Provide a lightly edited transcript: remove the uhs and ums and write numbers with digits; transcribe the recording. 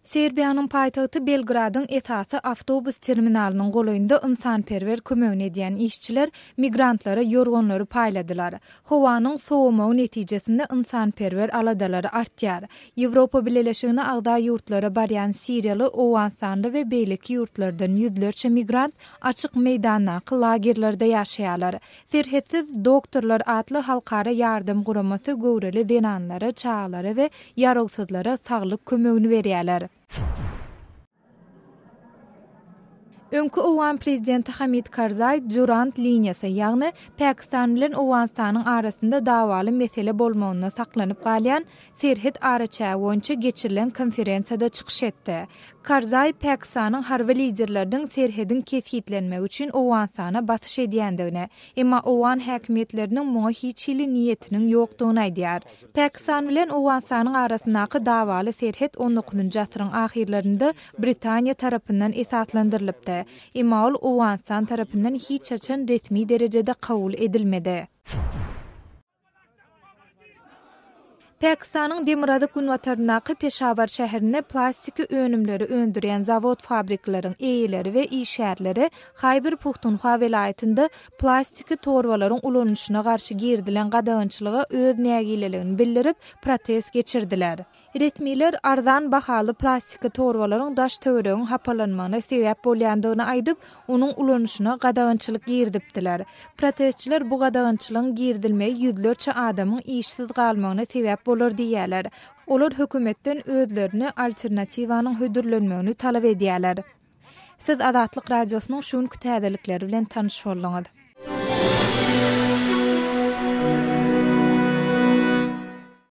Serbiyanın paytagty Belgradın esasy awtobus terminalynyň golayynda ynsanperwer kömegini edýän işçiler migrantlara ýorgonlary paýladylar. Howanyň sowumagy netijesinde ynsanperwer aladalary artýar. Ýewropa Birleşigine agda ýurtlara barýan Siriýaly, Owansanly we beýleki ýurtlardan ýüzlerçe migrant açyk meýdandaky lagerlerde ýaşaýarlar. Serhetsiz doktorlar atly halkara ýardym guramasy göwreli denanlara, çağlara we ýaragsyzlara saglyk kömegini berýärler. Öňkü Owan prezidenti Hamid Karzai Durant liniýasy, ýagny Pakistan bilen Owanstanyň arasynda dawaly mesele bolmagyna saklanyp galýan serhet araçagy boýunça geçirilen konferensiýada çykyş etdi. Karzai Pakistanyň harby liderleriniň serhedin kesgitlenmegi üçin Owanstana batyş edýändigine, emma Owan häkimetleriniň muňa hiç hili niýetiniň ýokdugyny aýdýar. Pakistan bilen Owanstanyň arasyndaky dawaly serhet 19-njy asyryň ahirlerinde Britaniýa tarapyndan esaslandyrylypdy. Emma ol Owanstan tarapyndan hiç açan resmi derejede kabul edilmedi. Pakistanyň Demirazak Ünwatarynaky Peşawar şäherine plastiki önümleri öndürýän zawod fabrikalaryň eýeleri we işgärleri Haýber Puhtunhwa welaýatynda plastiki torbalaryň ulanýyşyna garşy girdilen gadagynçylyga öz nägileligini bildirip protest geçirdiler. Resmiler arzan bahaly plastiki torbalaryň daş töweregiň hapalanmagyna sebäp bolýandygyny aýdyp, onuň ulanýyşyna gadagynçylyk girdipdiler. Protestçiler bu gadagynçylygyň girdilmegi ýüzlerçe adamyň işsiz galmagyna sebäp bolar diýerler. Olar hökümetden özlerini alternatiwanyň hödürlenmegini talap edýärler. Siz Azatlyk radiosynyň şuňky täzelikleri bilen tanyş boldunuz.